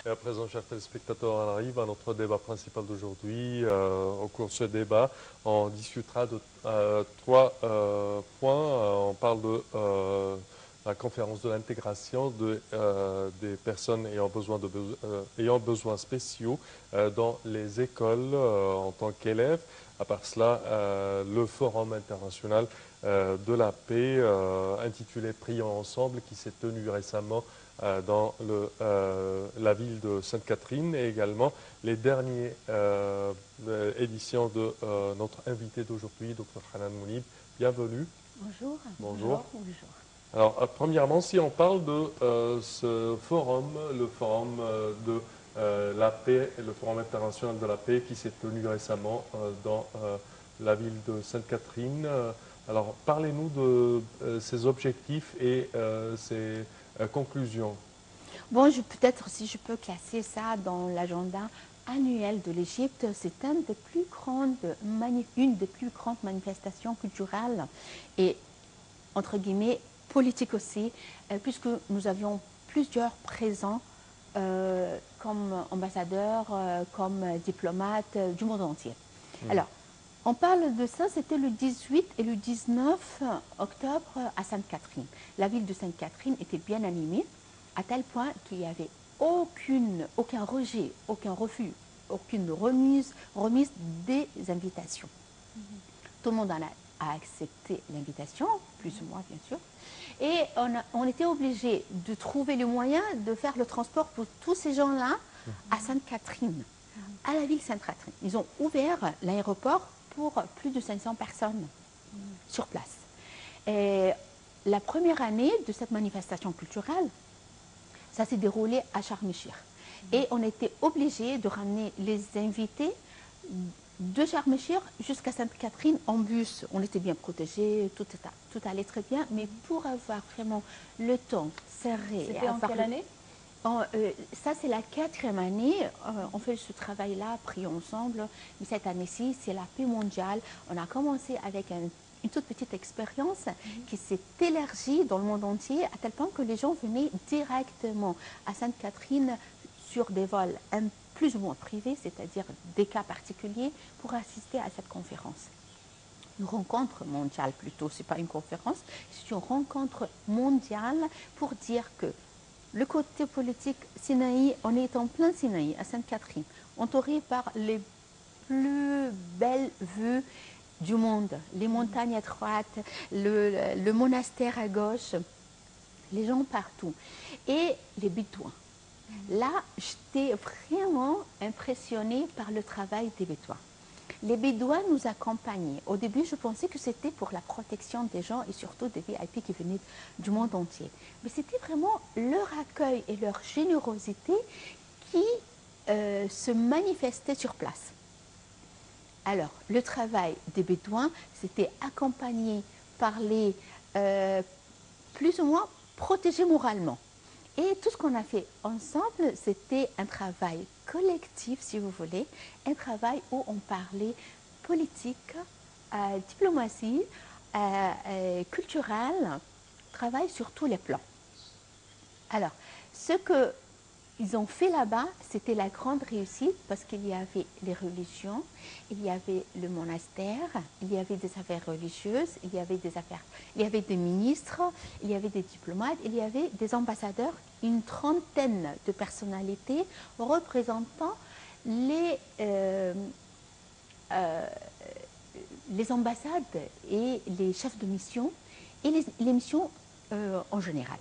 Et à présent, chers téléspectateurs, on arrive à notre débat principal d'aujourd'hui. Au cours de ce débat, on discutera de trois points. On parle de la conférence de l'intégration des personnes ayant besoins spéciaux dans les écoles en tant qu'élèves. À part cela, le forum international de la paix intitulé Prions ensemble qui s'est tenu récemment dans la ville de Sainte-Catherine et également les dernières éditions de notre invité d'aujourd'hui, Dr Hanan Mounib. Bienvenue. Bonjour. Bonjour. Bonjour. Alors, premièrement, si on parle de ce forum, le forum de la paix, le forum international de la paix qui s'est tenu récemment dans la ville de Sainte-Catherine. Alors, parlez-nous de ses objectifs et ses conclusions. Bon, peut-être si je peux classer ça dans l'agenda annuel de l'Égypte, c'est une des plus grandes manifestations culturelles et, entre guillemets, politiques aussi, puisque nous avions plusieurs présents comme ambassadeurs, comme diplomates du monde entier. Alors, on parle de ça, c'était le 18 et le 19 octobre à Sainte-Catherine. La ville de Sainte-Catherine était bien animée, à tel point qu'il n'y avait aucun rejet, aucun refus, aucune remise des invitations. Tout le monde a accepté l'invitation, plus ou moins bien sûr, et on était obligé de trouver le moyen de faire le transport pour tous ces gens-là à Sainte-Catherine, à la ville Sainte-Catherine. Ils ont ouvert l'aéroport pour plus de 500 personnes sur place. Et la première année de cette manifestation culturelle, ça s'est déroulé à Sharm el-Sheikh. Et on était obligé de ramener les invités de Sharm el-Sheikh jusqu'à Sainte-Catherine en bus. On était bien protégés, tout allait très bien, mais pour avoir vraiment le temps serré... C'était en quelle année? Ça, c'est la 4e année. On fait ce travail-là, Prions ensemble. Mais cette année-ci, c'est la paix mondiale. On a commencé avec une toute petite expérience qui s'est élargie dans le monde entier, à tel point que les gens venaient directement à Sainte-Catherine sur des vols plus ou moins privés, c'est-à-dire des cas particuliers, pour assister à cette conférence. Une rencontre mondiale plutôt, ce n'est pas une conférence, c'est une rencontre mondiale pour dire que le côté politique, Sinaï, on est en plein Sinaï, à Sainte-Catherine, entouré par les plus belles vues du monde, les montagnes étroites, le monastère à gauche, les gens partout, et les Bédouins. Là, j'étais vraiment impressionnée par le travail des Bédouins. Les Bédouins nous accompagnaient. Au début, je pensais que c'était pour la protection des gens et surtout des VIP qui venaient du monde entier. Mais c'était vraiment leur accueil et leur générosité qui se manifestaient sur place. Alors, le travail des Bédouins, c'était accompagné par les plus ou moins protégés moralement. Et tout ce qu'on a fait ensemble, c'était un travail collectif, si vous voulez, un travail où on parlait politique, diplomatie, culturelle, travail sur tous les plans. Alors, ce qu'ils ont fait là-bas, c'était la grande réussite parce qu'il y avait les religions, il y avait le monastère, il y avait des affaires religieuses, il y avait des ministres, il y avait des diplomates, il y avait des ambassadeurs, une trentaine de personnalités représentant les ambassades et les chefs de mission et les missions en général.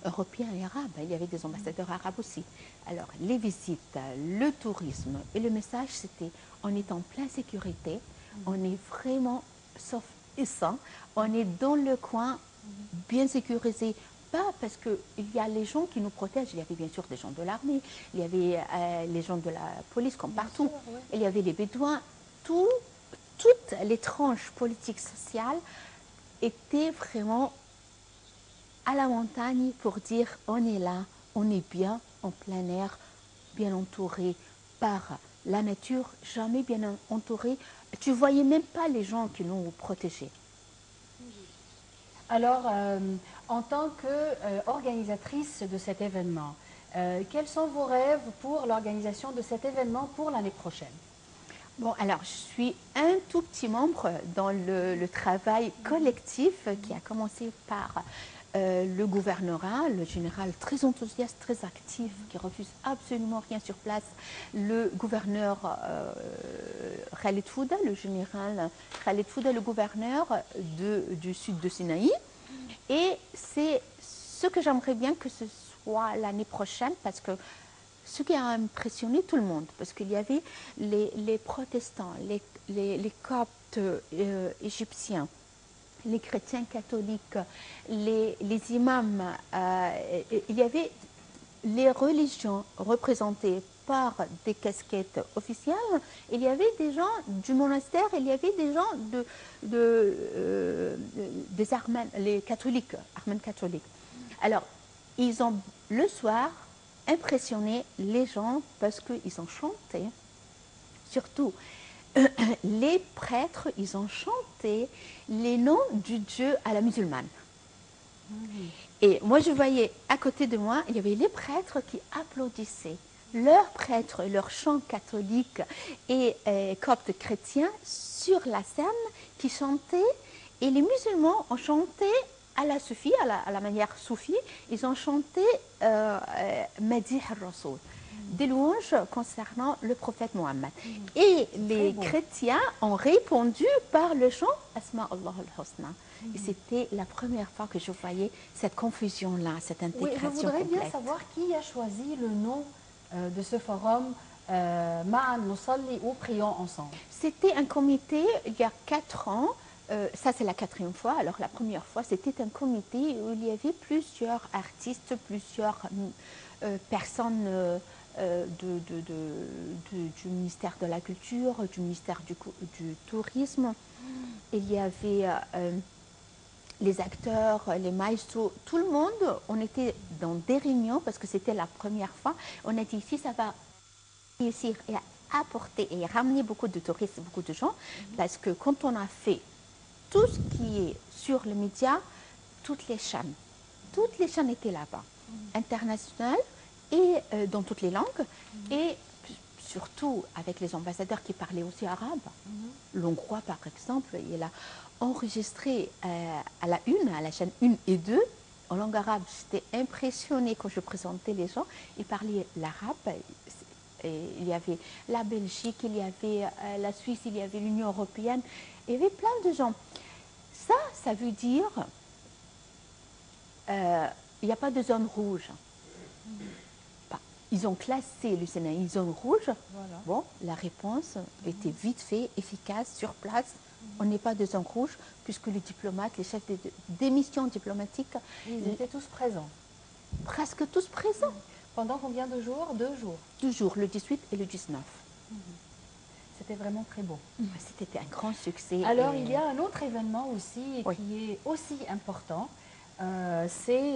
Européens et arabes, il y avait des ambassadeurs arabes aussi. Alors, les visites, le tourisme et le message, c'était on est en pleine sécurité, on est vraiment sauf et sain, on est dans le coin bien sécurisé. Pas parce qu'il y a les gens qui nous protègent, il y avait bien sûr des gens de l'armée, il y avait les gens de la police comme partout, il y avait les Bédouins, toutes les tranches politiques sociales étaient vraiment à la montagne pour dire on est là, on est bien en plein air, bien entouré par la nature, jamais bien entouré. Tu ne voyais même pas les gens qui nous protégeaient. Alors, en tant qu'organisatrice de cet événement, Quels sont vos rêves pour l'organisation de cet événement pour l'année prochaine? Bon, alors, je suis un tout petit membre dans le travail collectif qui a commencé par le gouvernorat, le général très enthousiaste, très actif, qui refuse absolument rien sur place, le gouverneur Khaled Fouda, le général Khaled Fouda, le gouverneur du sud de Sinaï. Et c'est ce que j'aimerais bien que ce soit l'année prochaine, parce que ce qui a impressionné tout le monde, parce qu'il y avait les protestants, les coptes égyptiens, les chrétiens catholiques, les imams, il y avait les religions représentées par des casquettes officielles, il y avait des gens du monastère, il y avait des gens des Armènes, les catholiques, Armènes catholiques. Alors, ils ont le soir impressionné les gens parce qu'ils ont chanté, surtout les prêtres, ils ont chanté les noms du Dieu à la musulmane. Et moi, je voyais à côté de moi, il y avait les prêtres qui applaudissaient leurs prêtres, leurs chants catholiques et coptes chrétiens sur la scène qui chantaient. Et les musulmans ont chanté à la soufie, à la manière soufie, ils ont chanté Madih al-Rasoul, des louanges concernant le prophète Mohammed. Et les chrétiens ont répondu par le chant Asma Allah al-Husna. Et c'était la première fois que je voyais cette confusion-là, cette intégration Oui, je voudrais complète. bien savoir qui a choisi le nom de ce forum, Ma'an Nusalli ou Prions ensemble. C'était un comité il y a 4 ans. Ça, c'est la 4e fois. Alors, la première fois, c'était un comité où il y avait plusieurs artistes, plusieurs personnes du ministère de la Culture, du ministère du Tourisme. Il y avait les acteurs, les maestros, tout le monde. On était dans des réunions parce que c'était la première fois. On a dit, si ça va réussir et apporter et ramener beaucoup de touristes, beaucoup de gens, parce que quand on a fait tout ce qui est sur les médias, toutes les chaînes étaient là-bas, internationales et dans toutes les langues, et surtout avec les ambassadeurs qui parlaient aussi arabe. L'Hongrois, par exemple, il a enregistré à la chaîne 1 et 2, en langue arabe. J'étais impressionnée quand je présentais les gens. Ils parlaient l'arabe. Il y avait la Belgique, il y avait la Suisse, il y avait l'Union européenne. Il y avait plein de gens. Ça veut dire il n'y a pas de zone rouge. Ils ont classé le Sinaï zone rouge. Voilà. Bon, la réponse était vite faite, efficace, sur place. On n'est pas de zone rouge, puisque les diplomates, les chefs des missions diplomatiques, Ils étaient tous présents. Presque tous présents. Pendant combien de jours? 2 jours. 2 jours, le 18 et le 19. C'était vraiment très beau. C'était un grand succès. Alors, il y a un autre événement aussi qui est aussi important. C'est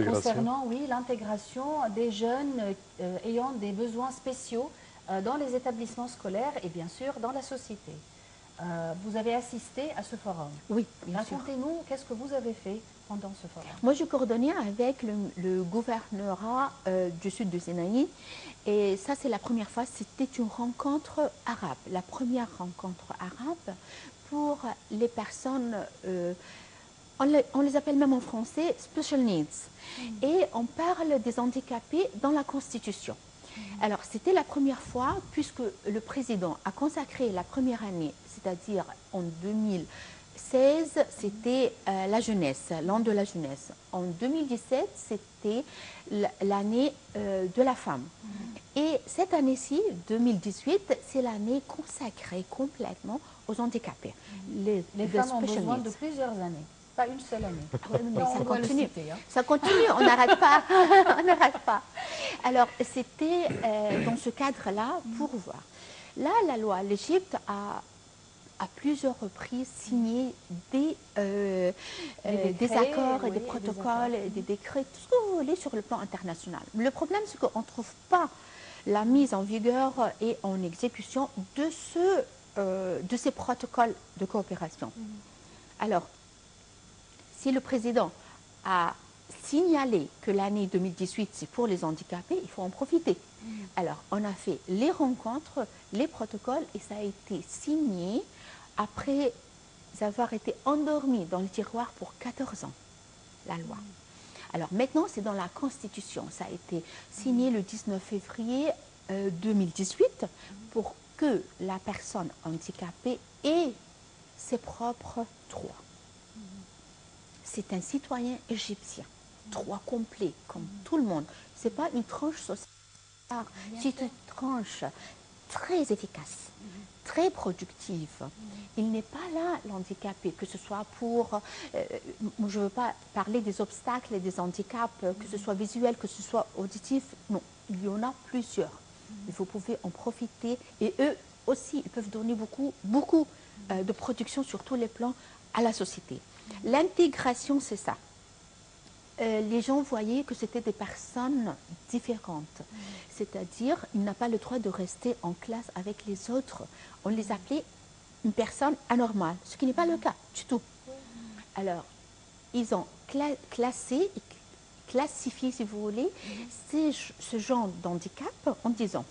concernant l'intégration des jeunes ayant des besoins spéciaux dans les établissements scolaires et bien sûr dans la société. Vous avez assisté à ce forum. Oui, bien sûr. Racontez-nous, qu'est-ce que vous avez fait pendant ce forum? Moi, je coordonnais avec le gouvernorat du sud de Sinaï. Et ça, c'est la première fois. C'était une rencontre arabe. La première rencontre arabe pour les personnes, on les appelle même en français special needs. Et on parle des handicapés dans la Constitution. Alors, c'était la première fois, puisque le président a consacré la première année, c'est-à-dire en 2016, c'était la jeunesse, l'an de la jeunesse. En 2017, c'était l'année de la femme. Et cette année-ci, 2018, c'est l'année consacrée complètement aux handicapés. Les femmes ont besoin de plusieurs années. Pas une seule année. Ah oui, mais ça continue. Citer, hein. Ça continue, on n'arrête pas. On n'arrête pas. Alors, c'était dans ce cadre-là pour voir. Là, la loi, l'Égypte a à plusieurs reprises signé des accords, et des protocoles, des décrets, tout ce que vous voulez sur le plan international. Le problème, c'est qu'on ne trouve pas la mise en vigueur et en exécution de ces protocoles de coopération. Alors, si le président a signaler que l'année 2018, c'est pour les handicapés, il faut en profiter. Alors, on a fait les rencontres, les protocoles, et ça a été signé après avoir été endormi dans le tiroir pour 14 ans, la loi. Alors maintenant, c'est dans la Constitution. Ça a été signé le 19 février 2018 pour que la personne handicapée ait ses propres droits. C'est un citoyen égyptien, droit complet, comme tout le monde. Ce n'est pas une tranche sociale, c'est une tranche très efficace, très productive. Il n'est pas là, l'handicapé, que ce soit pour... je ne veux pas parler des obstacles et des handicaps, que ce soit visuel, que ce soit auditif. Non, il y en a plusieurs. Et vous pouvez en profiter. Et eux aussi, ils peuvent donner beaucoup de production sur tous les plans à la société. L'intégration, c'est ça. Les gens voyaient que c'était des personnes différentes. C'est-à-dire, il n'a pas le droit de rester en classe avec les autres. On les appelait une personne anormale, ce qui n'est pas le cas du tout. Alors, ils ont classifié, si vous voulez, ce genre d'handicap en disant,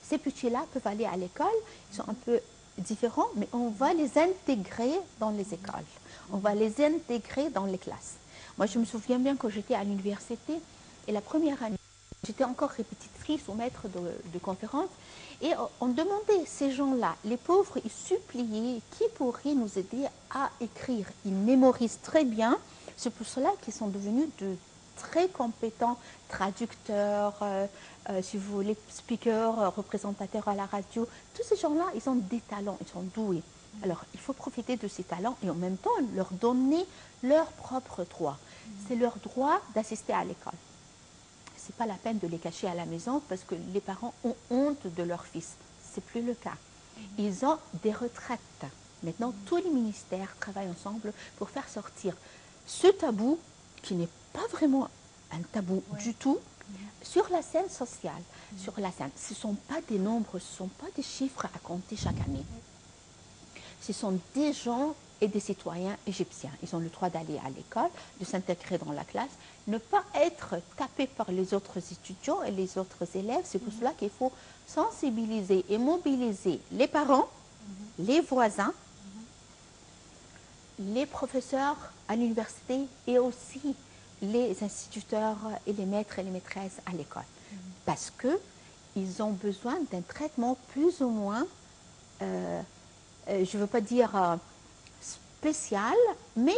ces petits-là peuvent aller à l'école, ils sont un peu différents, mais on va les intégrer dans les écoles. On va les intégrer dans les classes. Moi, je me souviens bien quand j'étais à l'université, et la première année, j'étais encore répétitrice ou maître de conférence, et on demandait ces gens-là, les pauvres, ils suppliaient qui pourrait nous aider à écrire. Ils mémorisent très bien, c'est pour cela qu'ils sont devenus de très compétents traducteurs, si vous voulez, speakers, représentateurs à la radio. Tous ces gens-là, ils ont des talents, ils sont doués. Alors, il faut profiter de ces talents et en même temps leur donner leurs propres droits. C'est leur droit d'assister à l'école. Ce n'est pas la peine de les cacher à la maison parce que les parents ont honte de leur fils. Ce n'est plus le cas. Ils ont des retraites. Maintenant, tous les ministères travaillent ensemble pour faire sortir ce tabou, qui n'est pas vraiment un tabou du tout, sur la scène sociale. Sur la scène. Ce ne sont pas des nombres, ce ne sont pas des chiffres à compter chaque année. Ce sont des gens et des citoyens égyptiens. Ils ont le droit d'aller à l'école, de s'intégrer dans la classe, ne pas être tapés par les autres étudiants et les autres élèves. C'est pour cela qu'il faut sensibiliser et mobiliser les parents, les voisins, les professeurs à l'université et aussi les instituteurs et les maîtres et les maîtresses à l'école. Parce qu'ils ont besoin d'un traitement plus ou moins, je ne veux pas dire spécial, mais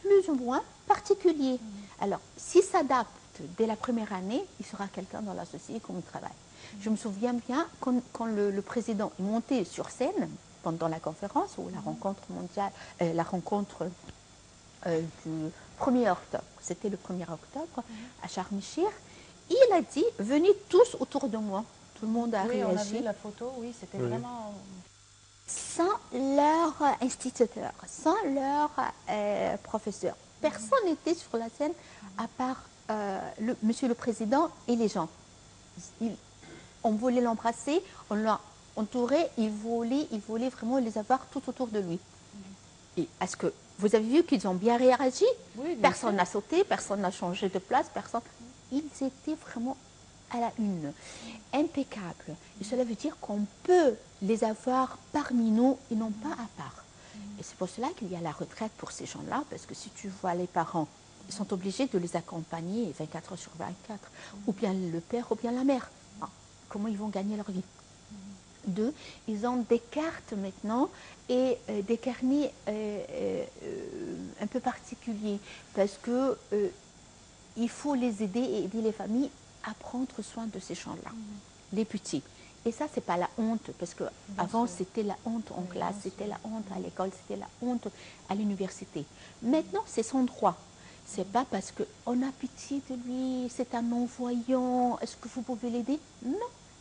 plus ou moins particulier. Alors, s'il s'adapte dès la première année, il sera quelqu'un dans la société comme il travaille. Je me souviens bien quand le président est monté sur scène pendant la conférence ou la rencontre mondiale, la rencontre du 1er octobre, c'était le 1er octobre à Sharm el-Sheikh, il a dit « Venez tous autour de moi ». Tout le monde a réagi. On a vu la photo, oui, c'était vraiment... Sans leur instituteur, sans leur professeur. Personne n'était sur la scène à part Monsieur le Président et les gens. On voulait l'embrasser, on l'a entouré, il voulait vraiment les avoir tout autour de lui. Et est-ce que vous avez vu qu'ils ont bien réagi? Personne n'a sauté, personne n'a changé de place, personne. Ils étaient vraiment à la une, impeccable. Et cela veut dire qu'on peut les avoir parmi nous et non pas à part. Et c'est pour cela qu'il y a la retraite pour ces gens-là, parce que si tu vois les parents, ils sont obligés de les accompagner 24 heures sur 24, ou bien le père ou bien la mère. Comment ils vont gagner leur vie? Deux, ils ont des cartes maintenant et des carnets un peu particuliers, parce que il faut les aider et aider les familles à prendre soin de ces gens-là, les petits. Et ça, c'est pas la honte, parce qu'avant, c'était la honte en classe, c'était la honte à l'école, c'était la honte à l'université. Maintenant, c'est son droit. C'est pas parce qu'on a pitié de lui, c'est un non-voyant, est-ce que vous pouvez l'aider? Non,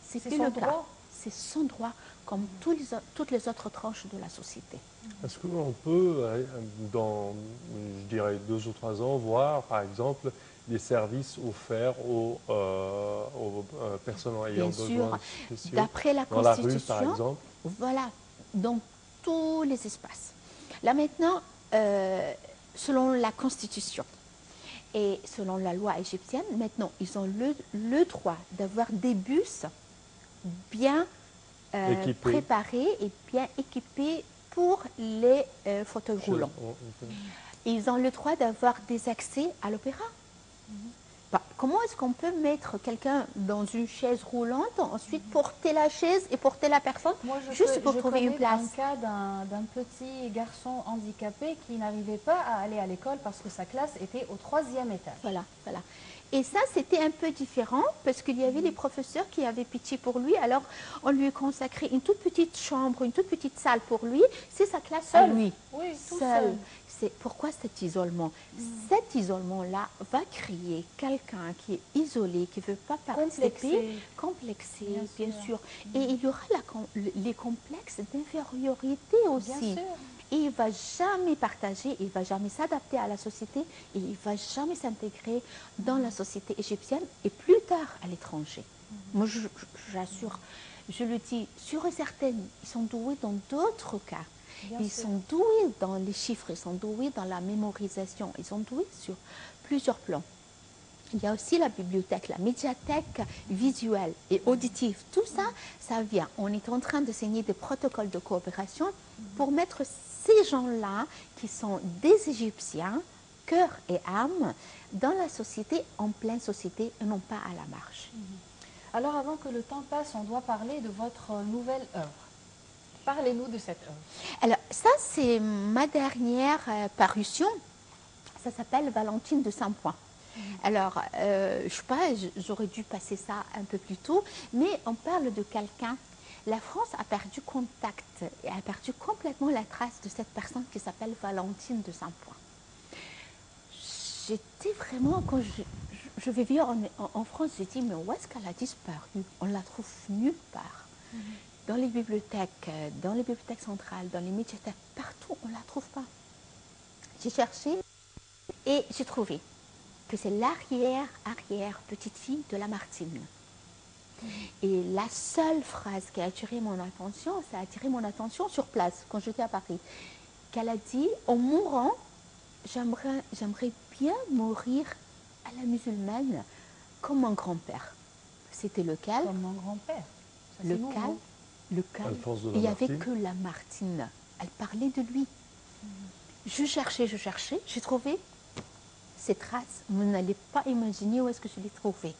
c'est plus le cas. C'est son droit, comme toutes les autres tranches de la société. Est-ce qu'on peut, dans, je dirais, 2 ou 3 ans, voir, par exemple, des services offerts aux personnes ayant besoin spéciaux, d'après la dans la Constitution, rue, par exemple? Voilà, dans tous les espaces. Là maintenant, selon la Constitution, Et selon la loi égyptienne, maintenant, ils ont le droit d'avoir des bus bien préparés et bien équipés pour les fauteuils roulants. Ils ont le droit d'avoir des accès à l'opéra. Bah, comment est-ce qu'on peut mettre quelqu'un dans une chaise roulante, ensuite porter la chaise et porter la personne juste pour trouver une place? Un cas d'un petit garçon handicapé qui n'arrivait pas à aller à l'école parce que sa classe était au 3e étage. Voilà, voilà. Et ça, c'était un peu différent parce qu'il y avait les professeurs qui avaient pitié pour lui. Alors, on lui a consacré une toute petite chambre, une toute petite salle pour lui. C'est sa classe à lui. Oui, tout seul. Pourquoi cet isolement? Cet isolement-là va créer quelqu'un qui est isolé, qui ne veut pas participer, complexé, bien sûr. Et il y aura les complexes d'infériorité aussi. Bien sûr. Et il ne va jamais partager, il ne va jamais s'adapter à la société et il ne va jamais s'intégrer dans la société égyptienne et plus tard à l'étranger. Moi, j'assure, je le dis, sûr et certain, ils sont doués dans d'autres cas. Ils sont doués dans les chiffres, ils sont doués dans la mémorisation, ils sont doués sur plusieurs plans. Il y a aussi la bibliothèque, la médiathèque visuelle et auditive. Tout ça, ça vient. On est en train de signer des protocoles de coopération pour mettre ces gens-là, qui sont des Égyptiens, cœur et âme, dans la société, en pleine société, et non pas à la marge. Alors, avant que le temps passe, on doit parler de votre nouvelle œuvre. Parlez-nous de cette œuvre. Alors, ça, c'est ma dernière parution. Ça s'appelle Valentine de Saint-Point. Alors, je ne sais pas, j'aurais dû passer ça un peu plus tôt, mais on parle de quelqu'un. La France a perdu contact et a perdu complètement la trace de cette personne qui s'appelle Valentine de Saint-Point. J'étais vraiment, quand je vivais en France, j'ai dit, mais où est-ce qu'elle a disparu? On la trouve nulle part. Dans les bibliothèques centrales, dans les médiathèques, partout, on ne la trouve pas. J'ai cherché et j'ai trouvé que c'est l'arrière petite-fille de Lamartine. Et la seule phrase qui a attiré mon attention, ça a attiré mon attention sur place, quand j'étais à Paris, qu'elle a dit, en mourant, j'aimerais bien mourir à la musulmane comme mon grand-père. C'était lequel? Comme mon grand-père. Lequel? Il n'y avait que Lamartine. Elle parlait de lui. Je cherchais, j'ai trouvé ces traces. Vous n'allez pas imaginer où est-ce que je l'ai trouvée.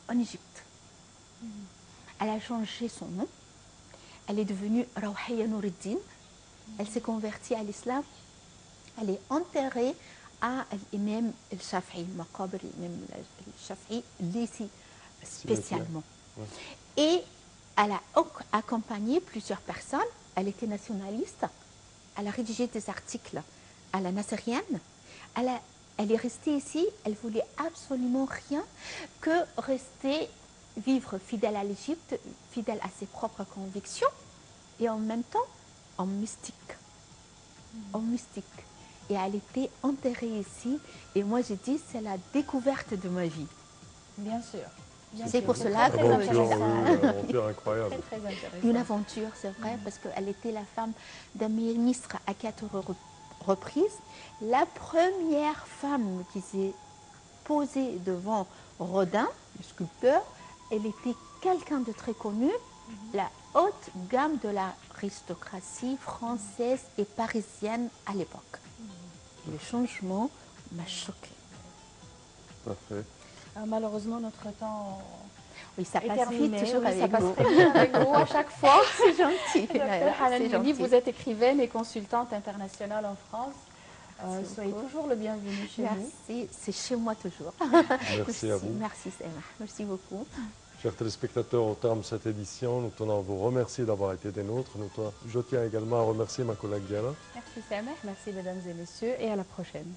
En Égypte. Elle a changé son nom. Elle est devenue Rawhiya Noureddin. Elle s'est convertie à l'islam. Elle est enterrée à l'imam al-Shafi'i, maqabr l'imam al-Shafi'i, ici spécialement. Et elle a accompagné plusieurs personnes. Elle était nationaliste. Elle a rédigé des articles à la Nasserienne. Elle est restée ici. Elle voulait absolument rien que rester, vivre fidèle à l'Égypte, fidèle à ses propres convictions et en même temps en mystique. En mystique. Et elle était enterrée ici. Et moi, j'ai dit, c'est la découverte de ma vie. Bien sûr. C'est pour cela que... Une aventure incroyable. Très intéressant. Une aventure, c'est vrai, parce qu'elle était la femme d'un ministre à 4 reprises. La première femme qui s'est posée devant Rodin, le sculpteur, elle était quelqu'un de très connu, la haute gamme de l'aristocratie française et parisienne à l'époque. Le changement m'a choqué. Parfait. Malheureusement, notre temps Oui, ça est passe terminé. vite, toujours Oui, avec ça passe vous. très bien avec vous à chaque fois. C'est gentil. Docteur Hanan C'est Mouni, gentil. vous êtes écrivaine et consultante internationale en France. Soyez beaucoup. toujours le bienvenu chez nous. Merci, c'est chez moi toujours. Merci à vous. Merci Selma, merci beaucoup. Chers téléspectateurs, au terme de cette édition, nous tenons à vous remercier d'avoir été des nôtres. Je tiens également à remercier ma collègue Diana. Merci Selma, merci mesdames et messieurs et à la prochaine.